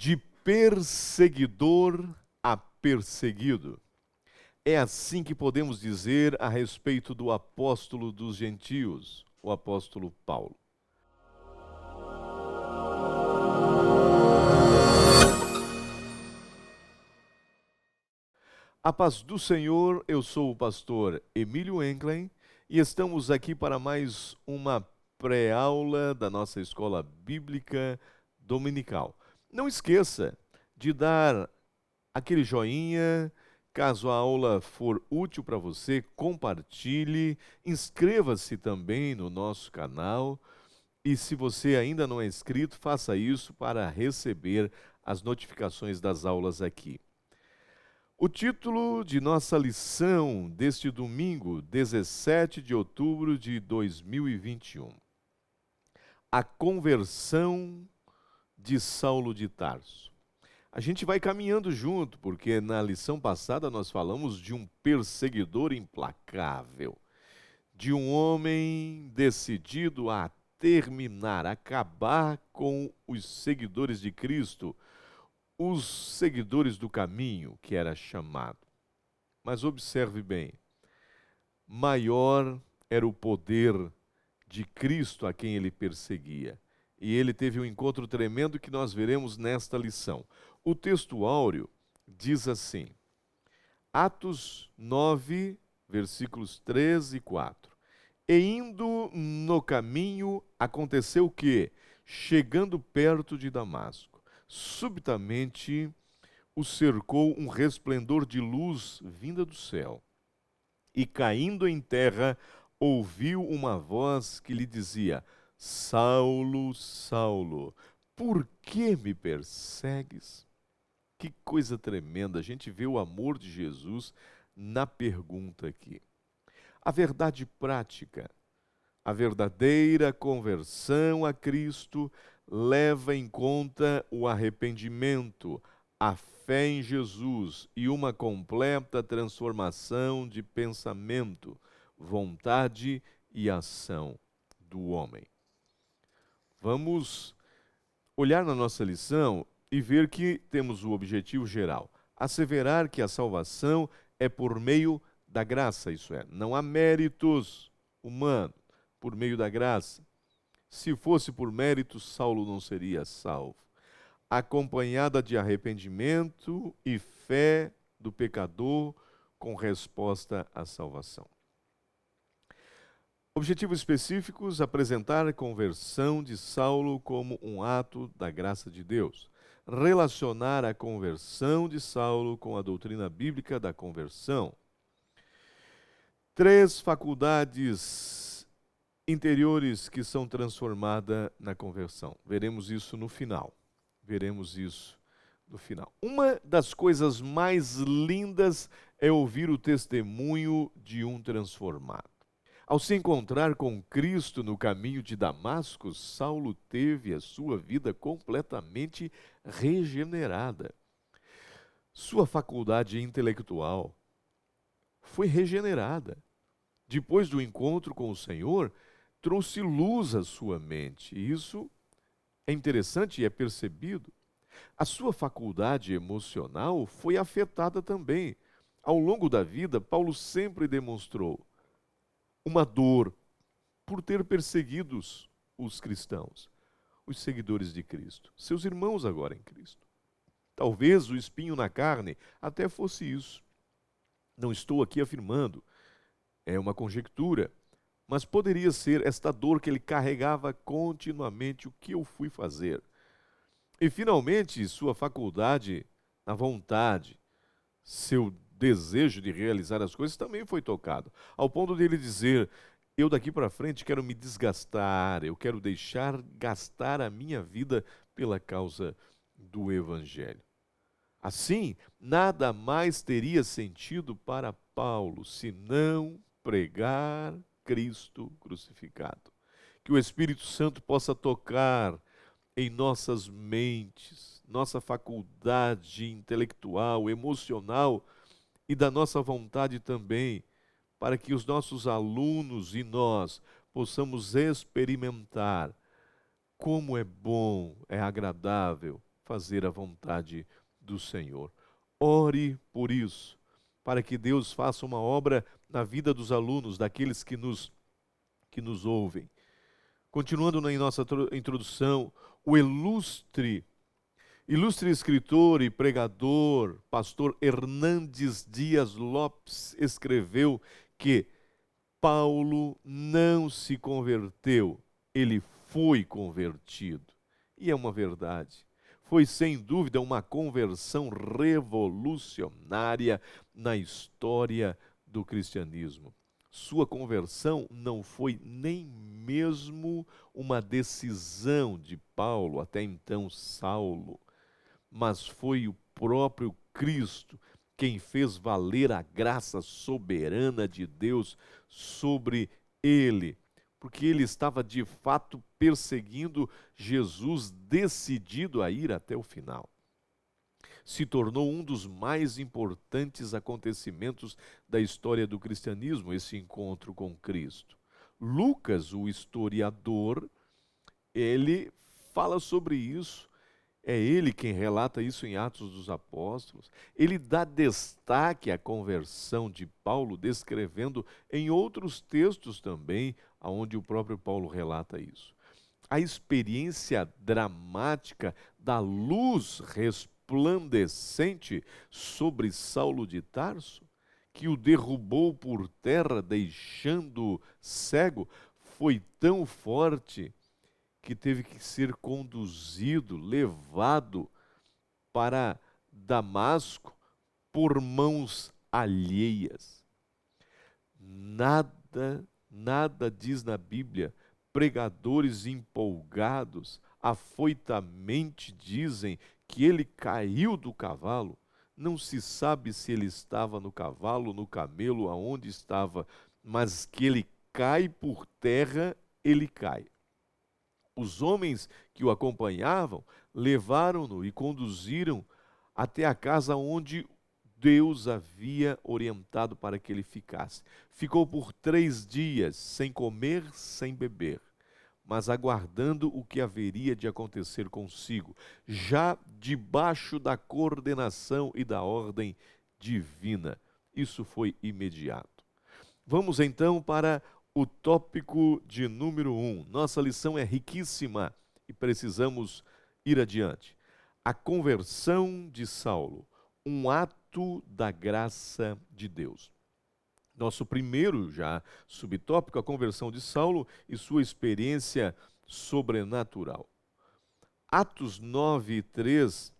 De perseguidor a perseguido. É assim que podemos dizer a respeito do apóstolo dos gentios, o apóstolo Paulo. A paz do Senhor, eu sou o pastor Emílio Enklen e estamos aqui para mais uma pré-aula da nossa escola bíblica dominical. Não esqueça de dar aquele joinha, caso a aula for útil para você, compartilhe, inscreva-se também no nosso canal e se você ainda não é inscrito, faça isso para receber as notificações das aulas aqui. O título de nossa lição deste domingo, 17 de outubro de 2021. A conversão de Saulo de Tarso. A gente vai caminhando junto, porque na lição passada nós falamos de um perseguidor implacável, de um homem decidido a terminar, acabar com os seguidores de Cristo, os seguidores do caminho, que era chamado. Mas observe bem, maior era o poder de Cristo a quem ele perseguia. E ele teve um encontro tremendo que nós veremos nesta lição. O texto áureo diz assim, Atos 9, versículos 3 e 4. E indo no caminho, aconteceu o quê? Chegando perto de Damasco, subitamente o cercou um resplendor de luz vinda do céu. E caindo em terra, ouviu uma voz que lhe dizia: Saulo, Saulo, por que me persegues? Que coisa tremenda, a gente vê o amor de Jesus na pergunta aqui. A verdade prática, a verdadeira conversão a Cristo leva em conta o arrependimento, a fé em Jesus e uma completa transformação de pensamento, vontade e ação do homem. Vamos olhar na nossa lição e ver que temos o objetivo geral: asseverar que a salvação é por meio da graça, isso é, não há méritos humanos, por meio da graça. Se fosse por méritos, Saulo não seria salvo. Acompanhada de arrependimento e fé do pecador com resposta à salvação. Objetivos específicos: apresentar a conversão de Saulo como um ato da graça de Deus. Relacionar a conversão de Saulo com a doutrina bíblica da conversão. 3 faculdades interiores que são transformadas na conversão. Veremos isso no final. Uma das coisas mais lindas é ouvir o testemunho de um transformado. Ao se encontrar com Cristo no caminho de Damasco, Saulo teve a sua vida completamente regenerada. Sua faculdade intelectual foi regenerada. Depois do encontro com o Senhor, trouxe luz à sua mente. E isso é interessante e é percebido. A sua faculdade emocional foi afetada também. Ao longo da vida, Paulo sempre demonstrou uma dor por ter perseguidos os cristãos, os seguidores de Cristo, seus irmãos agora em Cristo. Talvez o espinho na carne até fosse isso. Não estou aqui afirmando, é uma conjectura, mas poderia ser esta dor que ele carregava continuamente. O que eu fui fazer? E finalmente, sua faculdade, a vontade, seu desejo de realizar as coisas também foi tocado, ao ponto de ele dizer: eu daqui para frente quero me desgastar, eu quero deixar gastar a minha vida pela causa do Evangelho. Assim, nada mais teria sentido para Paulo senão pregar Cristo crucificado. Que o Espírito Santo possa tocar em nossas mentes, nossa faculdade intelectual, emocional e da nossa vontade também, para que os nossos alunos e nós possamos experimentar como é bom, é agradável fazer a vontade do Senhor. Ore por isso, para que Deus faça uma obra na vida dos alunos, daqueles que nos ouvem. Continuando em nossa introdução, o ilustre escritor e pregador, pastor Hernandes Dias Lopes, escreveu que Paulo não se converteu, ele foi convertido. E é uma verdade. Foi sem dúvida uma conversão revolucionária na história do cristianismo. Sua conversão não foi nem mesmo uma decisão de Paulo, até então Saulo, mas foi o próprio Cristo quem fez valer a graça soberana de Deus sobre ele, porque ele estava de fato perseguindo Jesus, decidido a ir até o final. Se tornou um dos mais importantes acontecimentos da história do cristianismo, esse encontro com Cristo. Lucas, o historiador, ele fala sobre isso. É ele quem relata isso em Atos dos Apóstolos. Ele dá destaque à conversão de Paulo, descrevendo em outros textos também, onde o próprio Paulo relata isso. A experiência dramática da luz resplandecente sobre Saulo de Tarso, que o derrubou por terra, deixando-o cego, foi tão forte que teve que ser conduzido, levado para Damasco por mãos alheias. Nada diz na Bíblia. Pregadores empolgados, afoitamente dizem que ele caiu do cavalo. Não se sabe se ele estava no cavalo, no camelo, aonde estava, mas que ele cai por terra, ele cai. Os homens que o acompanhavam levaram-no e conduziram até a casa onde Deus havia orientado para que ele ficasse. Ficou por 3 dias, sem comer, sem beber, mas aguardando o que haveria de acontecer consigo, já debaixo da coordenação e da ordem divina. Isso foi imediato. Vamos então para o tópico de número 1. Nossa lição é riquíssima e precisamos ir adiante. A conversão de Saulo, um ato da graça de Deus. Nosso primeiro já subtópico, a conversão de Saulo e sua experiência sobrenatural. Atos 9:3,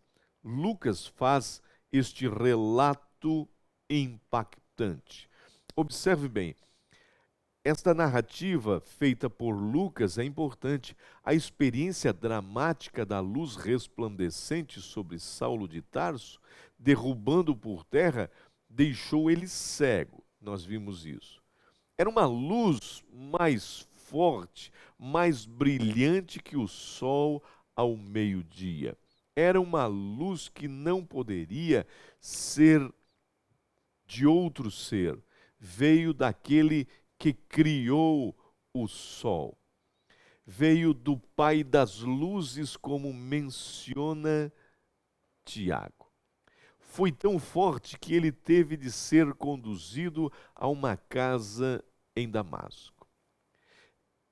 Lucas faz este relato impactante. Observe bem, esta narrativa feita por Lucas é importante. A experiência dramática da luz resplandecente sobre Saulo de Tarso, derrubando por terra, deixou ele cego. Nós vimos isso. Era uma luz mais forte, mais brilhante que o sol ao meio-dia. Era uma luz que não poderia ser de outro ser. Veio daquele que criou o sol. Veio do Pai das luzes, como menciona Tiago. Foi tão forte que ele teve de ser conduzido a uma casa em Damasco.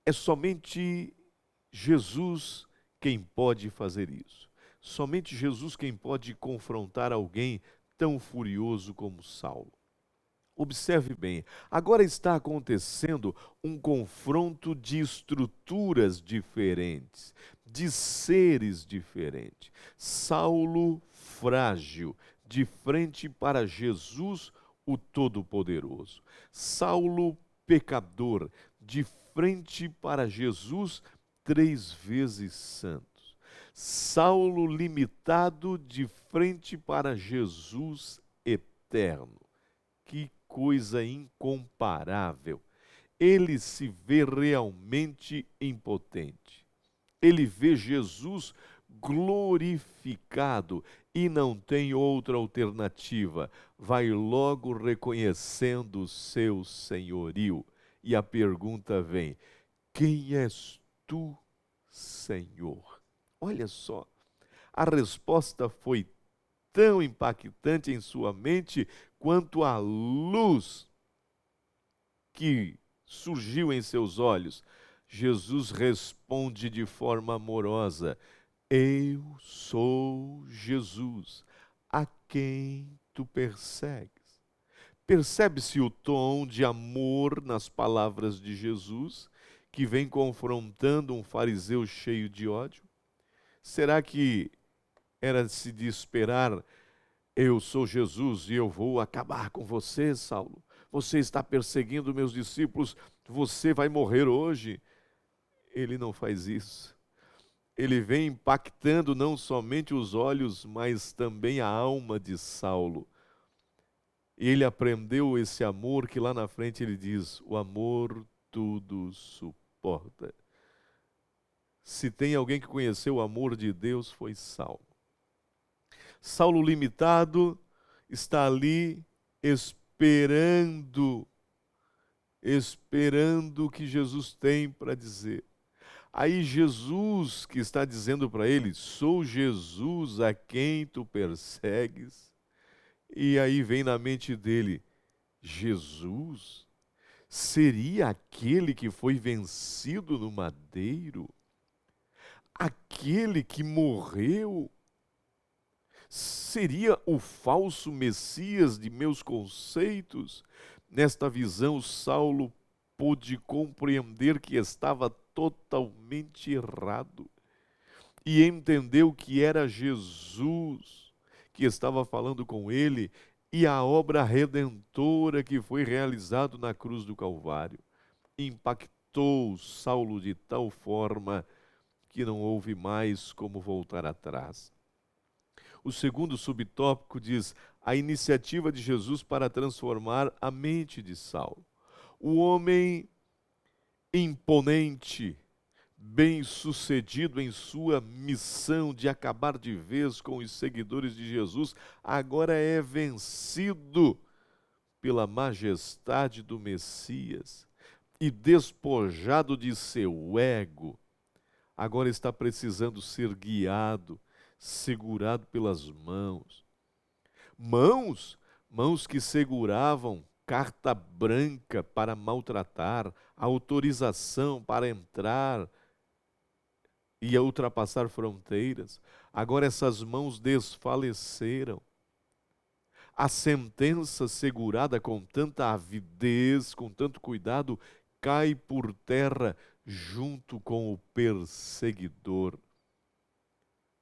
É somente Jesus quem pode fazer isso. Somente Jesus quem pode confrontar alguém tão furioso como Saulo. Observe bem, agora está acontecendo um confronto de estruturas diferentes, de seres diferentes. Saulo frágil, de frente para Jesus, o Todo-Poderoso. Saulo pecador, de frente para Jesus, 3 vezes santo. Saulo limitado, de frente para Jesus eterno. Que coisa incomparável. Ele se vê realmente impotente. Ele vê Jesus glorificado e não tem outra alternativa. Vai logo reconhecendo o seu senhorio. E a pergunta vem: quem és tu, Senhor? Olha só. A resposta foi tão impactante em sua mente quanto a luz que surgiu em seus olhos. Jesus responde de forma amorosa: Eu sou Jesus, a quem tu persegues. Percebe-se o tom de amor nas palavras de Jesus, que vem confrontando um fariseu cheio de ódio? Será que era-se de esperar: eu sou Jesus e eu vou acabar com você, Saulo? Você está perseguindo meus discípulos, você vai morrer hoje. Ele não faz isso. Ele vem impactando não somente os olhos, mas também a alma de Saulo. E ele aprendeu esse amor que lá na frente ele diz: o amor tudo suporta. Se tem alguém que conheceu o amor de Deus, foi Saulo. Saulo limitado está ali esperando o que Jesus tem para dizer. Aí Jesus que está dizendo para ele: sou Jesus a quem tu persegues. E aí vem na mente dele: Jesus seria aquele que foi vencido no madeiro? Aquele que morreu? Seria o falso Messias de meus conceitos? Nesta visão, Saulo pôde compreender que estava totalmente errado e entendeu que era Jesus que estava falando com ele e a obra redentora que foi realizada na cruz do Calvário. Impactou Saulo de tal forma que não houve mais como voltar atrás. O segundo subtópico diz: a iniciativa de Jesus para transformar a mente de Saulo. O homem imponente, bem-sucedido em sua missão de acabar de vez com os seguidores de Jesus, agora é vencido pela majestade do Messias e despojado de seu ego. Agora está precisando ser guiado, segurado pelas mãos. Mãos que seguravam carta branca para maltratar, autorização para entrar e ultrapassar fronteiras. Agora essas mãos desfaleceram. A sentença segurada com tanta avidez, com tanto cuidado, cai por terra junto com o perseguidor.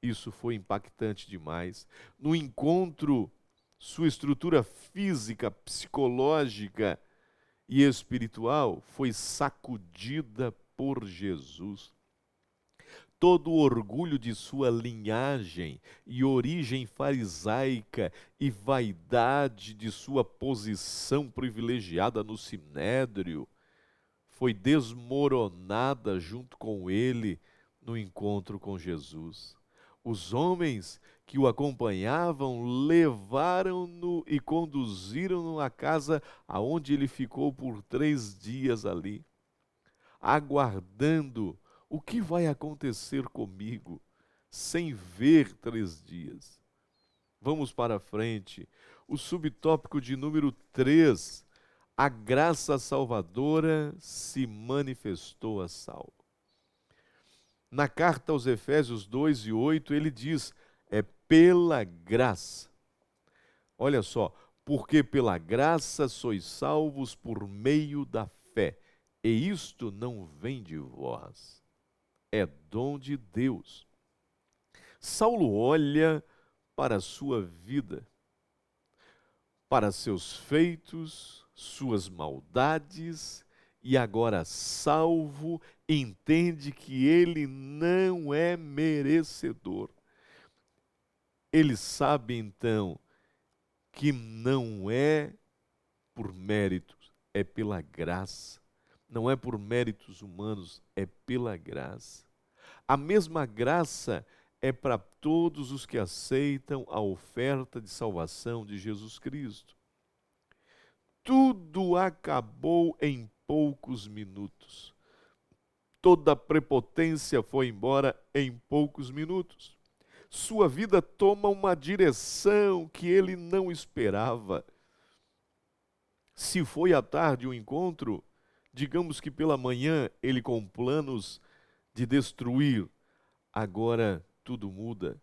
Isso foi impactante demais. No encontro, sua estrutura física, psicológica e espiritual foi sacudida por Jesus. Todo o orgulho de sua linhagem e origem farisaica e vaidade de sua posição privilegiada no sinédrio foi desmoronada junto com ele no encontro com Jesus. Os homens que o acompanhavam levaram-no e conduziram-no à casa aonde ele ficou por 3 dias ali, aguardando o que vai acontecer comigo, sem ver 3 dias. Vamos para frente. O subtópico de número 3. A graça salvadora se manifestou a Saulo. Na carta aos Efésios 2:8, ele diz: é pela graça. Olha só, porque pela graça sois salvos por meio da fé, e isto não vem de vós, é dom de Deus. Saulo olha para a sua vida, para seus feitos, suas maldades, e agora salvo, entende que ele não é merecedor. Ele sabe então que não é por méritos, é pela graça. Não é por méritos humanos, é pela graça. A mesma graça é para todos os que aceitam a oferta de salvação de Jesus Cristo. Tudo acabou em poucos minutos. Toda a prepotência foi embora em poucos minutos. Sua vida toma uma direção que ele não esperava. Se foi à tarde o encontro, digamos que pela manhã ele com planos de destruir, agora tudo muda.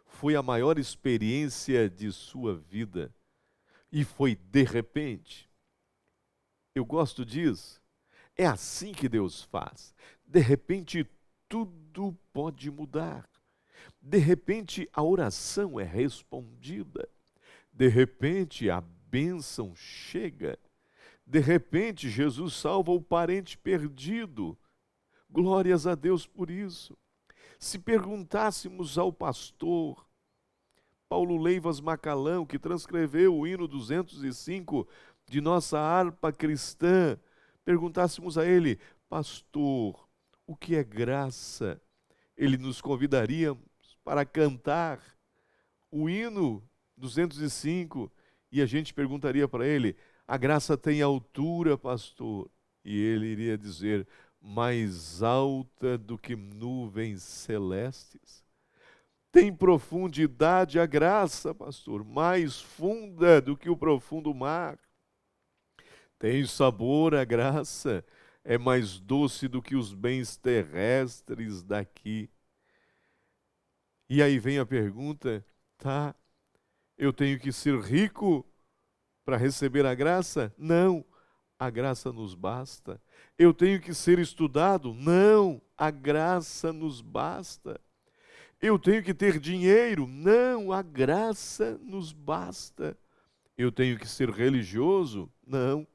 Foi a maior experiência de sua vida e foi de repente. Eu gosto disso. É assim que Deus faz. De repente, tudo pode mudar. De repente, a oração é respondida. De repente, a bênção chega. De repente, Jesus salva o parente perdido. Glórias a Deus por isso. Se perguntássemos ao pastor Paulo Leivas Macalão, que transcreveu o hino 205 de nossa harpa cristã, perguntássemos a ele: pastor, o que é graça? Ele nos convidaria para cantar o hino 205 e a gente perguntaria para ele: a graça tem altura, pastor? E ele iria dizer: mais alta do que nuvens celestes. Tem profundidade a graça, pastor, mais funda do que o profundo mar. Tem sabor a graça, é mais doce do que os bens terrestres daqui. E aí vem a pergunta: tá, eu tenho que ser rico para receber a graça? Não, a graça nos basta. Eu tenho que ser estudado? Não, a graça nos basta. Eu tenho que ter dinheiro? Não, a graça nos basta. Eu tenho que ser religioso? Não,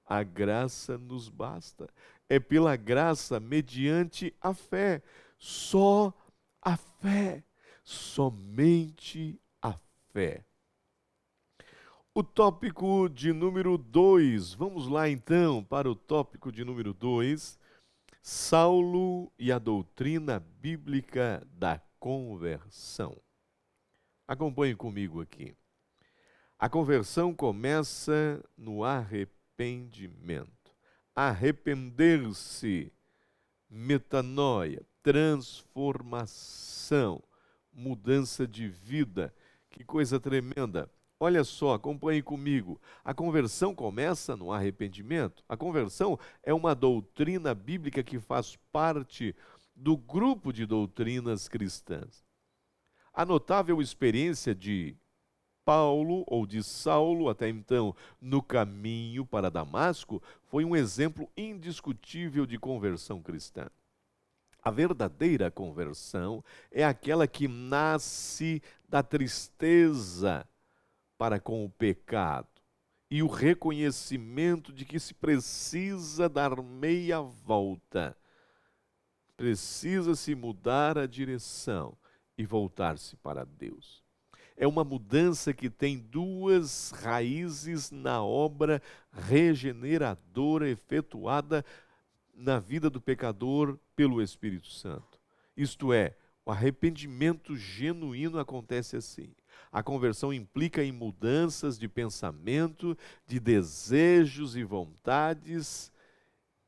a graça nos basta. É pela graça, mediante a fé. Só a fé. Somente a fé. O tópico de número 2. Vamos lá então para o tópico de número 2. Saulo e a doutrina bíblica da conversão. Acompanhe comigo aqui. A conversão começa no arrependimento. Arrepender-se, metanoia, transformação, mudança de vida. Que coisa tremenda. Olha só, acompanhe comigo. A conversão começa no arrependimento. A conversão é uma doutrina bíblica que faz parte do grupo de doutrinas cristãs. A notável experiência de Paulo, ou de Saulo, até então, no caminho para Damasco, foi um exemplo indiscutível de conversão cristã. A verdadeira conversão é aquela que nasce da tristeza para com o pecado e o reconhecimento de que se precisa dar meia volta. Precisa-se mudar a direção e voltar-se para Deus. É uma mudança que tem duas raízes na obra regeneradora efetuada na vida do pecador pelo Espírito Santo. Isto é, o arrependimento genuíno acontece assim. A conversão implica em mudanças de pensamento, de desejos e vontades,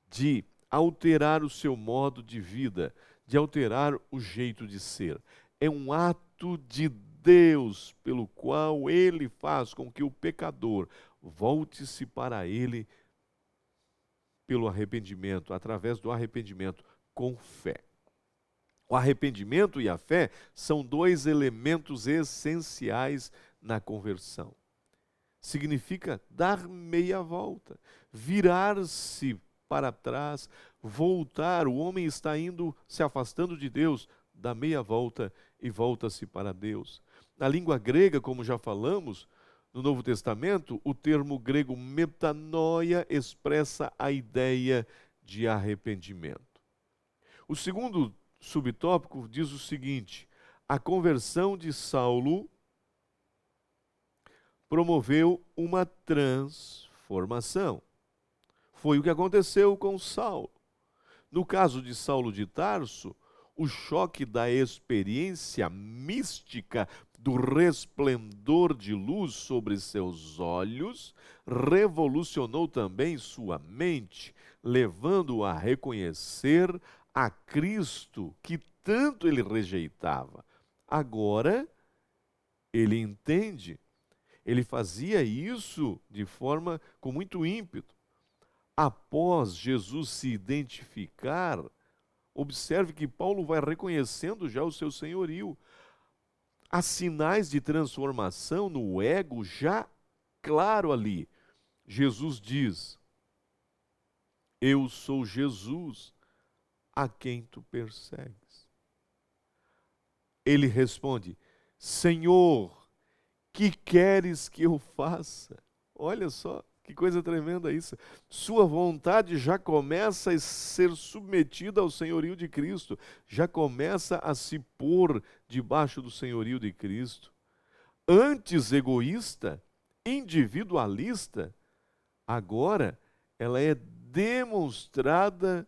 de alterar o seu modo de vida, de alterar o jeito de ser. É um ato de Deus pelo qual Ele faz com que o pecador volte-se para Ele pelo arrependimento, através do arrependimento, com fé. O arrependimento e a fé são dois elementos essenciais na conversão. Significa dar meia volta, virar-se para trás, voltar. O homem está indo, se afastando de Deus, dá meia volta e volta-se para Deus. Na língua grega, como já falamos, no Novo Testamento, o termo grego metanoia expressa a ideia de arrependimento. O segundo subtópico diz o seguinte: a conversão de Saulo promoveu uma transformação. Foi o que aconteceu com Saulo. No caso de Saulo de Tarso, o choque da experiência mística do resplendor de luz sobre seus olhos revolucionou também sua mente, levando-o a reconhecer a Cristo que tanto ele rejeitava. Agora ele entende. Ele fazia isso de forma com muito ímpeto. Após Jesus se identificar, observe que Paulo vai reconhecendo já o seu senhorio. Há sinais de transformação no ego já claro ali. Jesus diz: Eu sou Jesus, a quem tu persegues. Ele responde: Senhor, que queres que eu faça? Olha só, que coisa tremenda isso. Sua vontade já começa a ser submetida ao senhorio de Cristo, já começa a se pôr debaixo do senhorio de Cristo. Antes egoísta, individualista, agora ela é demonstrada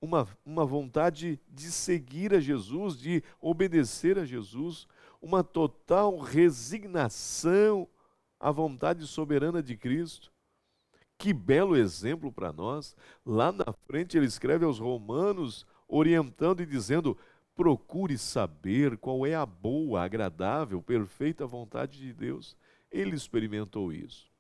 uma vontade de seguir a Jesus, de obedecer a Jesus, uma total resignação à vontade soberana de Cristo. Que belo exemplo para nós. Lá na frente ele escreve aos Romanos, orientando e dizendo: procure saber qual é a boa, agradável, perfeita vontade de Deus. Ele experimentou isso.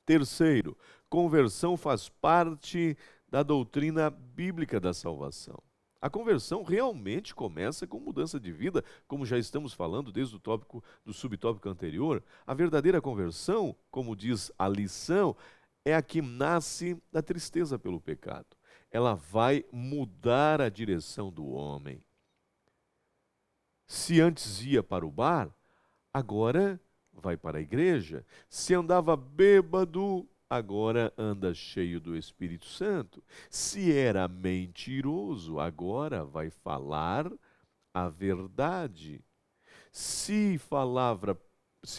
Terceiro, conversão faz parte da doutrina bíblica da salvação. A conversão realmente começa com mudança de vida, como já estamos falando desde o tópico do subtópico anterior. A verdadeira conversão, como diz a lição, é a que nasce da tristeza pelo pecado. Ela vai mudar a direção do homem. Se antes ia para o bar, agora vai para a igreja. Se andava bêbado, agora anda cheio do Espírito Santo. Se era mentiroso, agora vai falar a verdade. Se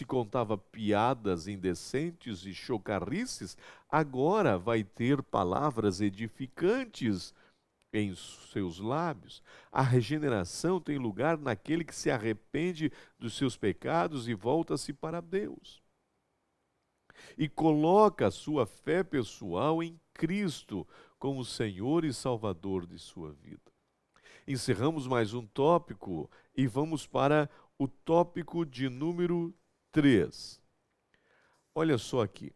contava piadas indecentes e chocarrices, agora vai ter palavras edificantes em seus lábios. A regeneração tem lugar naquele que se arrepende dos seus pecados e volta-se para Deus. E coloca a sua fé pessoal em Cristo como Senhor e Salvador de sua vida. Encerramos mais um tópico e vamos para o tópico de número 3. Olha só aqui.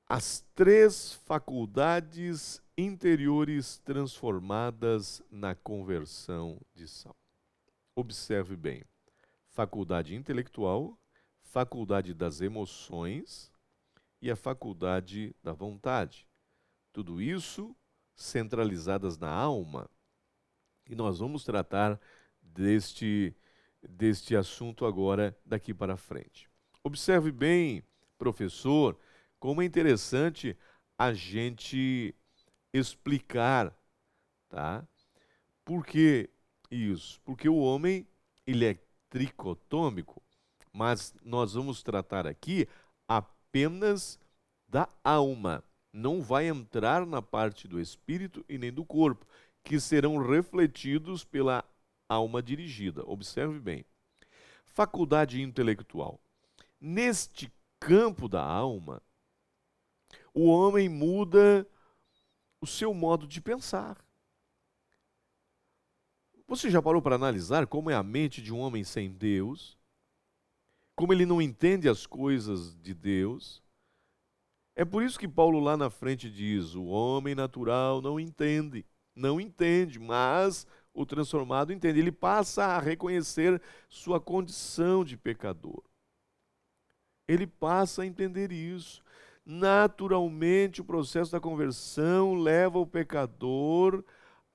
As 3 faculdades interiores transformadas na conversão de Saulo. Observe bem: faculdade intelectual, faculdade das emoções e a faculdade da vontade. Tudo isso centralizadas na alma. E nós vamos tratar deste assunto agora, daqui para frente. Observe bem, professor, como é interessante a gente explicar, tá? Por que isso? Porque o homem, ele é tricotômico, mas nós vamos tratar aqui apenas da alma. Não vai entrar na parte do espírito e nem do corpo, que serão refletidos pela alma dirigida. Observe bem. Faculdade intelectual. Neste campo da alma, o homem muda o seu modo de pensar. Você já parou para analisar como é a mente de um homem sem Deus? Como ele não entende as coisas de Deus? É por isso que Paulo lá na frente diz: o homem natural não entende, mas o transformado entende. Ele passa a reconhecer sua condição de pecador. Ele passa a entender isso. Naturalmente, o processo da conversão leva o pecador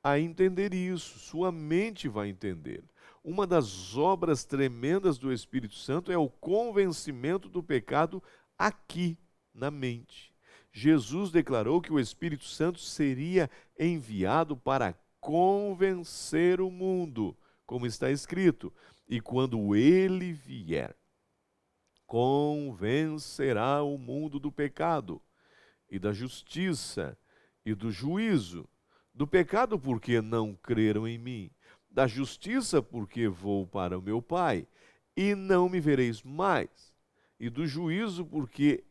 a entender isso. Sua mente vai entender. Uma das obras tremendas do Espírito Santo é o convencimento do pecado aqui, na mente. Jesus declarou que o Espírito Santo seria enviado para convencer o mundo, como está escrito. E quando ele vier, convencerá o mundo do pecado e da justiça e do juízo. Do pecado, porque não creram em mim. Da justiça, porque vou para o meu Pai e não me vereis mais. E do juízo, porque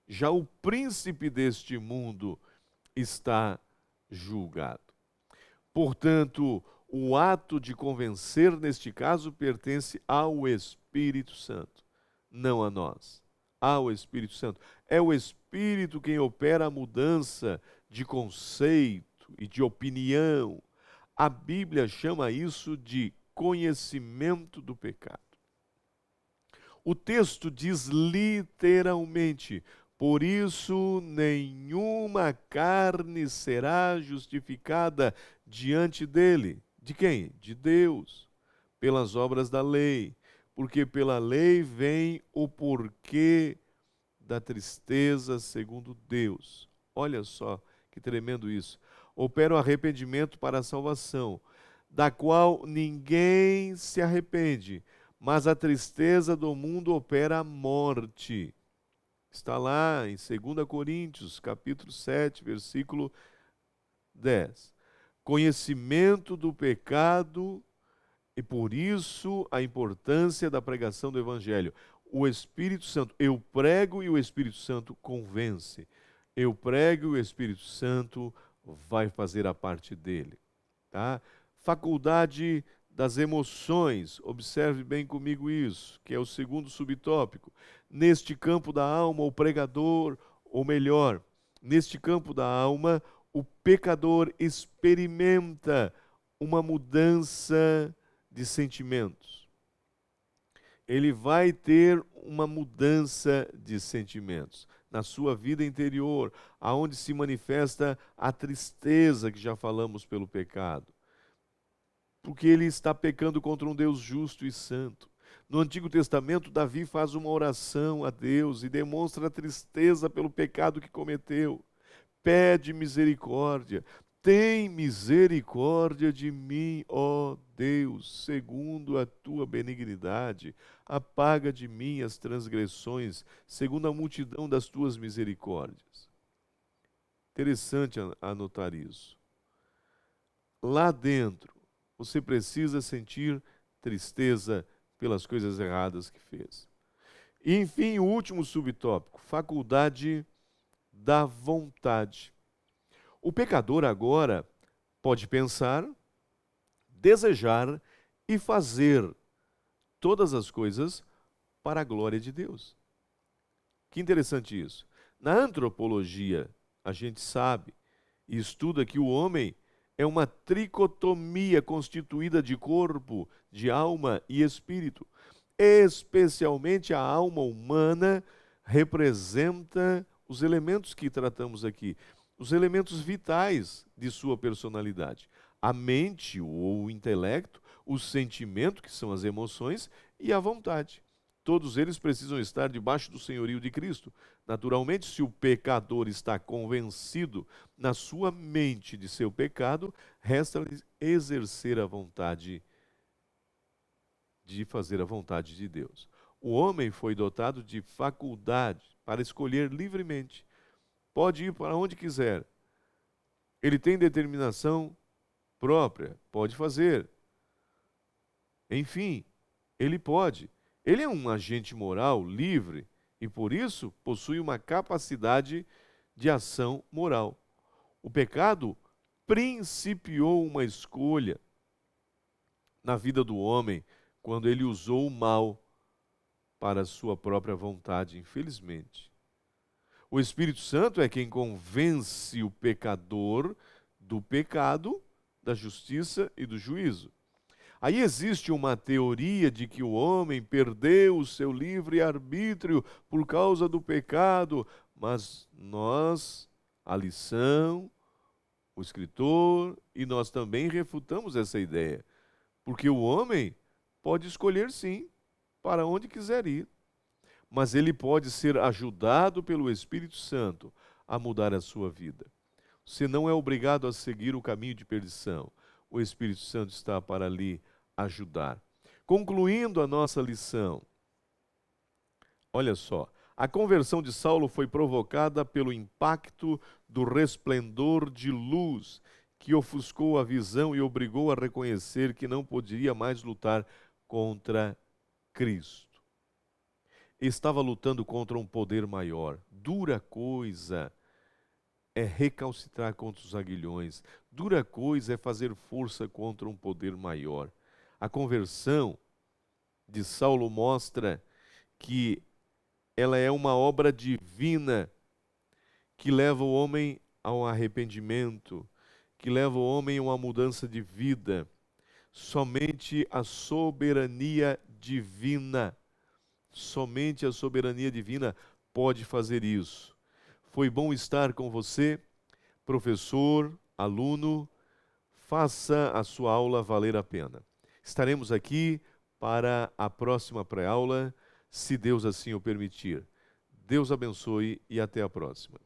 já o príncipe deste mundo está julgado. Portanto, O ato de convencer, neste caso, pertence ao Espírito Santo, não a nós. Ao Espírito Santo. É o Espírito quem opera a mudança de conceito e de opinião. A Bíblia chama isso de conhecimento do pecado. O texto diz literalmente: por isso nenhuma carne será justificada diante dele. De quem? De Deus, pelas obras da lei. Porque pela lei vem o porquê da tristeza segundo Deus. Olha só que tremendo isso. Opera o arrependimento para a salvação, da qual ninguém se arrepende, mas a tristeza do mundo opera a morte. Está lá em 2 Coríntios, capítulo 7, versículo 10. Conhecimento do pecado e por isso a importância da pregação do Evangelho. O Espírito Santo, eu prego e o Espírito Santo convence. Eu prego e o Espírito Santo vai fazer a parte dele. Tá? Faculdade das emoções, observe bem comigo isso, que é o segundo subtópico. Neste campo da alma, o pregador, ou melhor, neste campo da alma, o pecador experimenta uma mudança de sentimentos. Ele vai ter uma mudança de sentimentos na sua vida interior, aonde se manifesta a tristeza que já falamos pelo pecado. Porque ele está pecando contra um Deus justo e santo. No Antigo Testamento, Davi faz uma oração a Deus e demonstra a tristeza pelo pecado que cometeu. Pede misericórdia. Tem misericórdia de mim, ó Deus, segundo a tua benignidade. Apaga de mim as transgressões, segundo a multidão das tuas misericórdias. Interessante anotar isso. Lá dentro, você precisa sentir tristeza pelas coisas erradas que fez. E, enfim, o último subtópico, faculdade da vontade. O pecador agora pode pensar, desejar e fazer todas as coisas para a glória de Deus. Que interessante isso. Na antropologia, a gente sabe e estuda que o homem é uma tricotomia constituída de corpo, de alma e espírito. Especialmente a alma humana representa os elementos que tratamos aqui, os elementos vitais de sua personalidade. A mente ou o intelecto, o sentimento, que são as emoções, e a vontade. Todos eles precisam estar debaixo do senhorio de Cristo. Naturalmente, se o pecador está convencido na sua mente de seu pecado, resta-lhe exercer a vontade de fazer a vontade de Deus. O homem foi dotado de faculdade para escolher livremente. Pode ir para onde quiser. Ele tem determinação própria, pode fazer. Enfim, ele pode. Ele é um agente moral livre e, por isso, possui uma capacidade de ação moral. O pecado principiou uma escolha na vida do homem quando ele usou o mal para a sua própria vontade, infelizmente. O Espírito Santo é quem convence o pecador do pecado, da justiça e do juízo. Aí existe uma teoria de que o homem perdeu o seu livre-arbítrio por causa do pecado, mas nós, a lição, o escritor e nós também refutamos essa ideia, porque o homem pode escolher sim para onde quiser ir, mas ele pode ser ajudado pelo Espírito Santo a mudar a sua vida. Você não é obrigado a seguir o caminho de perdição. O Espírito Santo está para lhe ajudar. Concluindo a nossa lição, olha só, a conversão de Saulo foi provocada pelo impacto do resplendor de luz que ofuscou a visão e obrigou a reconhecer que não poderia mais lutar contra Cristo. Estava lutando contra um poder maior. Dura coisa é recalcitrar contra os aguilhões. Dura coisa é fazer força contra um poder maior. A conversão de Saulo mostra que ela é uma obra divina que leva o homem ao arrependimento, que leva o homem a uma mudança de vida. Somente a soberania divina, somente a soberania divina pode fazer isso. Foi bom estar com você, professor, aluno. Faça a sua aula valer a pena. Estaremos aqui para a próxima pré-aula, se Deus assim o permitir. Deus abençoe e até a próxima.